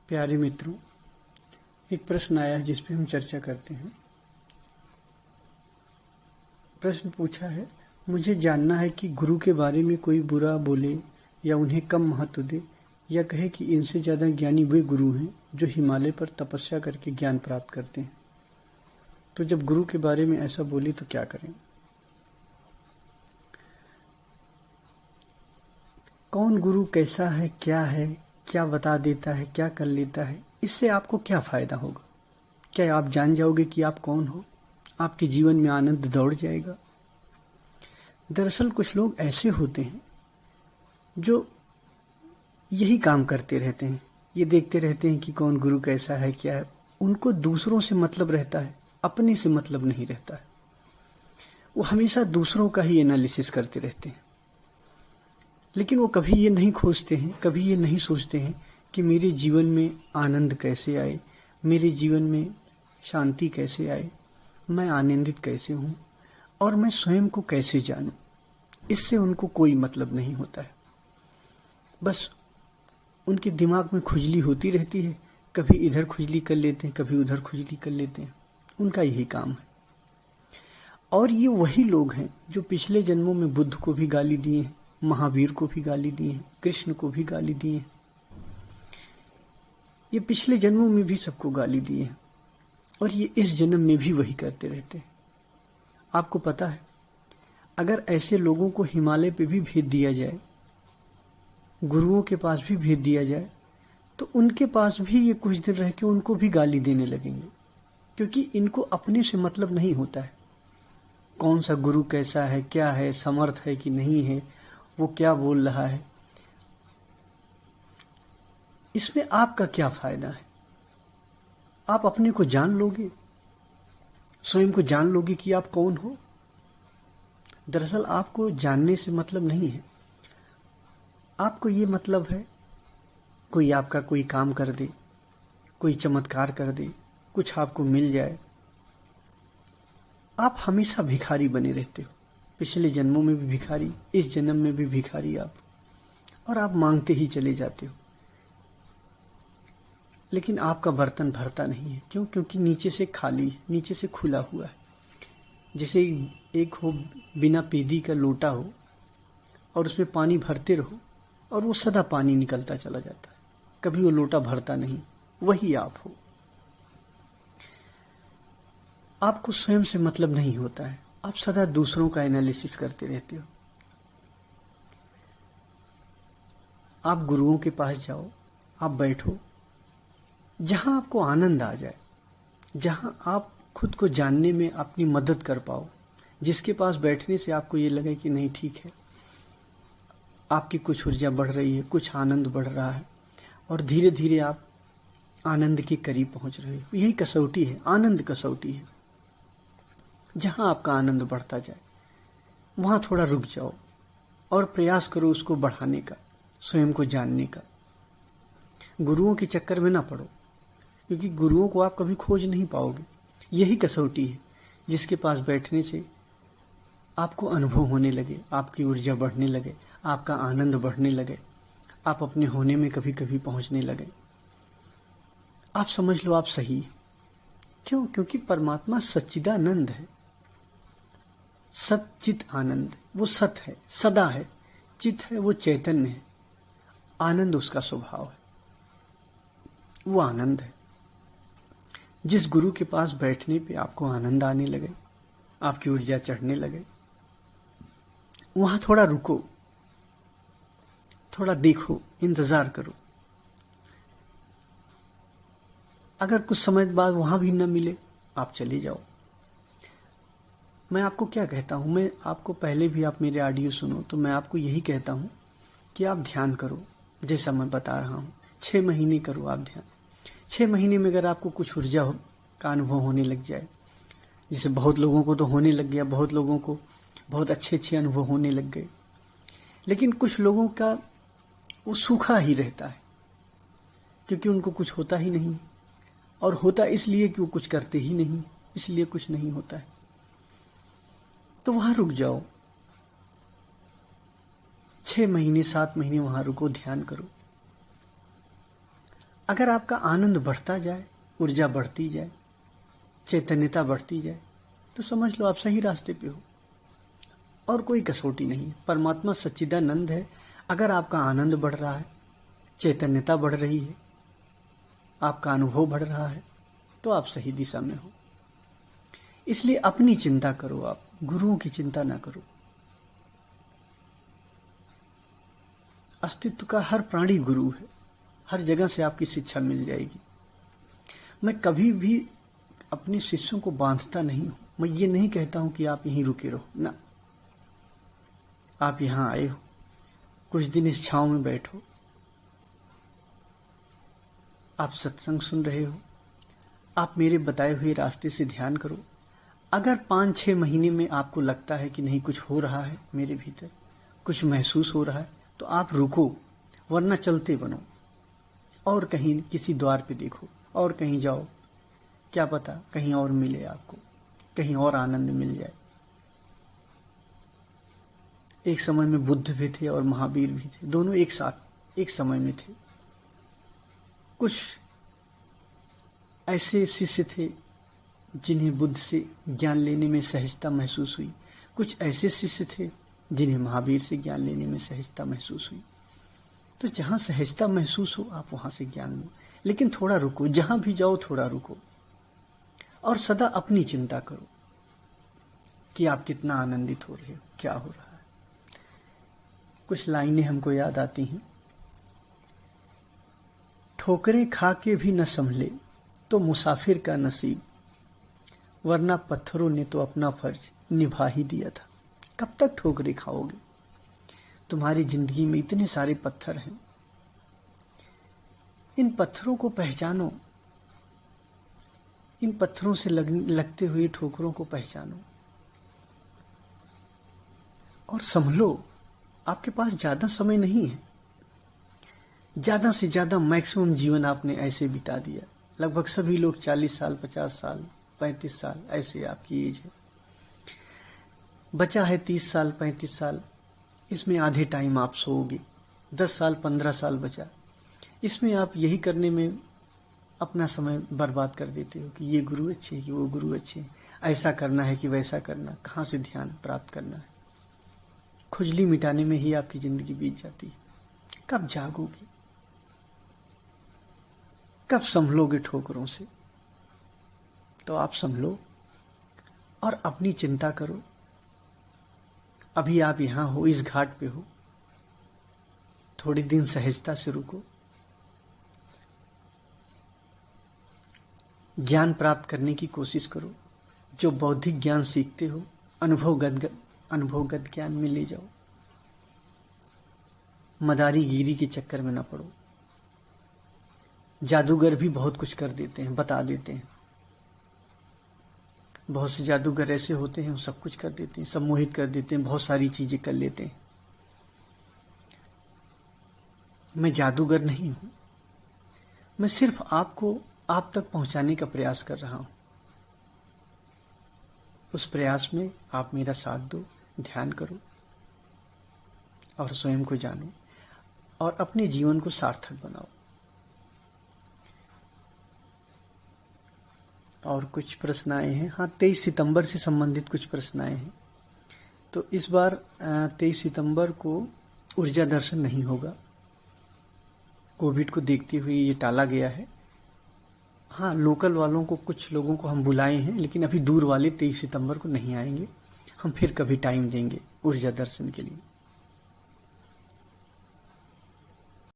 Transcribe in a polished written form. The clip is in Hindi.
प्यारे मित्रों, एक प्रश्न आया है जिस पे हम चर्चा करते हैं। प्रश्न पूछा है, मुझे जानना है कि गुरु के बारे में कोई बुरा बोले या उन्हें कम महत्व दे या कहे कि इनसे ज्यादा ज्ञानी वे गुरु हैं जो हिमालय पर तपस्या करके ज्ञान प्राप्त करते हैं। तो जब गुरु के बारे में ऐसा बोले तो क्या करें? कौन गुरु कैसा है, क्या बता देता है, क्या कर लेता है, इससे आपको क्या फायदा होगा? क्या आप जान जाओगे कि आप कौन हो? आपके जीवन में आनंद दौड़ जाएगा? दरअसल कुछ लोग ऐसे होते हैं जो यही काम करते रहते हैं, ये देखते रहते हैं कि कौन गुरु कैसा है, क्या है। उनको दूसरों से मतलब रहता है, अपने से मतलब नहीं रहता है। वो हमेशा दूसरों का ही एनालिसिस करते रहते हैं, लेकिन वो कभी ये नहीं खोजते हैं, कभी ये नहीं सोचते हैं कि मेरे जीवन में आनंद कैसे आए, मेरे जीवन में शांति कैसे आए, मैं आनंदित कैसे हूं और मैं स्वयं को कैसे जानूं। इससे उनको कोई मतलब नहीं होता है। बस उनके दिमाग में खुजली होती रहती है, कभी इधर खुजली कर लेते हैं, कभी उधर खुजली कर लेते हैं। उनका यही काम है। और ये वही लोग हैं जो पिछले जन्मों में बुद्ध को भी गाली दिए हैं, महावीर को भी गाली दिए हैं, कृष्ण को भी गाली दिए हैं। ये पिछले जन्मों में भी सबको गाली दिए हैं और ये इस जन्म में भी वही करते रहते हैं। आपको पता है, अगर ऐसे लोगों को हिमालय पे भी भेज दिया जाए, गुरुओं के पास भी भेज दिया जाए, तो उनके पास भी ये कुछ दिन रह के उनको भी गाली देने लगेंगे, क्योंकि इनको अपने से मतलब नहीं होता है। कौन सा गुरु कैसा है, क्या है, समर्थ है कि नहीं है, वो क्या बोल रहा है, इसमें आपका क्या फायदा है? आप अपने को जान लोगे, स्वयं को जान लोगे कि आप कौन हो। दरअसल आपको जानने से मतलब नहीं है, आपको ये मतलब है कोई आपका कोई काम कर दे, कोई चमत्कार कर दे, कुछ आपको मिल जाए। आप हमेशा भिखारी बने रहते हो, पिछले जन्मों में भी भिखारी, इस जन्म में भी भिखारी आप, और आप मांगते ही चले जाते हो, लेकिन आपका बर्तन भरता नहीं है। क्यों? क्योंकि नीचे से खाली है, नीचे से खुला हुआ है। जैसे एक हो बिना पेदी का लोटा हो और उसमें पानी भरते रहो और वो सदा पानी निकलता चला जाता है, कभी वो लोटा भरता नहीं। वही आप हो। आपको स्वयं से मतलब नहीं होता है, आप सदा दूसरों का एनालिसिस करते रहते हो। आप गुरुओं के पास जाओ, आप बैठो, जहां आपको आनंद आ जाए, जहां आप खुद को जानने में अपनी मदद कर पाओ, जिसके पास बैठने से आपको ये लगे कि नहीं ठीक है, आपकी कुछ ऊर्जा बढ़ रही है, कुछ आनंद बढ़ रहा है और धीरे धीरे आप आनंद के करीब पहुंच रहे हो। यही कसौटी है, आनंद कसौटी है। जहां आपका आनंद बढ़ता जाए वहां थोड़ा रुक जाओ और प्रयास करो उसको बढ़ाने का, स्वयं को जानने का। गुरुओं के चक्कर में ना पड़ो, क्योंकि गुरुओं को आप कभी खोज नहीं पाओगे। यही कसौटी है जिसके पास बैठने से आपको अनुभव होने लगे, आपकी ऊर्जा बढ़ने लगे, आपका आनंद बढ़ने लगे, आप अपने होने में कभी कभी पहुंचने लगे। आप समझ लो आप सही है। क्यों? क्योंकि परमात्मा सच्चिदानंद है, सच्चित आनंद, वो सत है, सदा है। चित है, वो चैतन्य है। आनंद उसका स्वभाव है, वो आनंद है। जिस गुरु के पास बैठने पे आपको आनंद आने लगे, आपकी ऊर्जा चढ़ने लगे, वहां थोड़ा रुको, थोड़ा देखो, इंतजार करो। अगर कुछ समय बाद वहां भी न मिले, आप चले जाओ। मैं आपको क्या कहता हूं, मैं आपको पहले भी आप मेरे ऑडियो सुनो तो मैं आपको यही कहता हूं कि आप ध्यान करो, जैसा मैं बता रहा हूं। 6 महीने करो आप ध्यान। 6 महीने में अगर आपको कुछ ऊर्जा का अनुभव होने लग जाए, जैसे बहुत लोगों को तो होने लग गया, बहुत लोगों को बहुत अच्छे अच्छे अनुभव होने लग गए, लेकिन कुछ लोगों का वो सूखा ही रहता है, क्योंकि उनको कुछ होता ही नहीं, और होता इसलिए कि वो कुछ करते ही नहीं, इसलिए कुछ नहीं होता है। तो वहां रुक जाओ, 6 महीने 7 महीने वहां रुको, ध्यान करो। अगर आपका आनंद बढ़ता जाए, ऊर्जा बढ़ती जाए, चैतन्यता बढ़ती जाए, तो समझ लो आप सही रास्ते पे हो और कोई कसौटी नहीं है। परमात्मा सच्चिदानंद है। अगर आपका आनंद बढ़ रहा है, चैतन्यता बढ़ रही है, आपका अनुभव बढ़ रहा है, तो आप सही दिशा में हो। इसलिए अपनी चिंता करो, आप गुरुओं की चिंता ना करो। अस्तित्व का हर प्राणी गुरु है, हर जगह से आपकी शिक्षा मिल जाएगी। मैं कभी भी अपने शिष्यों को बांधता नहीं हूं। मैं ये नहीं कहता हूं कि आप यहीं रुके रहो ना। आप यहां आए हो, कुछ दिन इस छांव में बैठो, आप सत्संग सुन रहे हो, आप मेरे बताए हुए रास्ते से ध्यान करो। अगर 5-6 महीने में आपको लगता है कि नहीं कुछ हो रहा है मेरे भीतर, कुछ महसूस हो रहा है, तो आप रुको, वरना चलते बनो और कहीं किसी द्वार पे देखो और कहीं जाओ। क्या पता कहीं और मिले आपको, कहीं और आनंद मिल जाए। एक समय में बुद्ध भी थे और महावीर भी थे, दोनों एक साथ एक समय में थे। कुछ ऐसे शिष्य थे जिन्हें बुद्ध से ज्ञान लेने में सहजता महसूस हुई, कुछ ऐसे शिष्य थे जिन्हें महावीर से ज्ञान लेने में सहजता महसूस हुई। तो जहां सहजता महसूस हो आप वहां से ज्ञान लो, लेकिन थोड़ा रुको, जहां भी जाओ थोड़ा रुको और सदा अपनी चिंता करो कि आप कितना आनंदित हो रहे हो, क्या हो रहा है। कुछ लाइनें हमको याद आती हैं। ठोकरें खा के भी न संभले तो मुसाफिर का नसीब, वरना पत्थरों ने तो अपना फर्ज निभा ही दिया था। कब तक ठोकरें खाओगे? तुम्हारी जिंदगी में इतने सारे पत्थर हैं, इन पत्थरों को पहचानो, इन पत्थरों से लगते हुए ठोकरों को पहचानो और संभलो। आपके पास ज्यादा समय नहीं है, ज्यादा से ज्यादा मैक्सिमम जीवन आपने ऐसे बिता दिया। लगभग सभी लोग 40 साल, 50 साल, 35 साल, ऐसे आपकी एज है। बचा है 30 साल, 35 साल, इसमें आधे टाइम आप सोओगे। 10 साल, 15 साल बचा, इसमें आप यही करने में अपना समय बर्बाद कर देते हो कि ये गुरु अच्छे हैं कि वो गुरु अच्छे हैं, ऐसा करना है कि वैसा करना, कहाँ से ध्यान प्राप्त करना है। खुजली मिटाने में ही आपकी जिंदगी बीत जाती है। कब जागोगे? कब संभलोगे ठोकरों से? तो आप संभलो और अपनी चिंता करो। अभी आप यहां हो, इस घाट पे हो, थोड़ी दिन सहजता से रुको, ज्ञान प्राप्त करने की कोशिश करो। जो बौद्धिक ज्ञान सीखते हो, अनुभवगत ज्ञान में ले जाओ। मदारी गिरी के चक्कर में ना पड़ो। जादूगर भी बहुत कुछ कर देते हैं, बता देते हैं। बहुत से जादूगर ऐसे होते हैं, वो सब कुछ कर देते हैं, सम्मोहित कर देते हैं, बहुत सारी चीजें कर लेते हैं। मैं जादूगर नहीं हूं, मैं सिर्फ आपको आप तक पहुंचाने का प्रयास कर रहा हूं। उस प्रयास में आप मेरा साथ दो, ध्यान करो और स्वयं को जानो और अपने जीवन को सार्थक बनाओ। और कुछ प्रश्न आए हैं। हाँ, 23 सितंबर से संबंधित कुछ प्रश्न आए हैं। तो इस बार 23 सितंबर को ऊर्जा दर्शन नहीं होगा, कोविड को देखते हुए ये टाला गया है। हाँ, लोकल वालों को, कुछ लोगों को हम बुलाए हैं, लेकिन अभी दूर वाले 23 सितंबर को नहीं आएंगे। हम फिर कभी टाइम देंगे ऊर्जा दर्शन के लिए।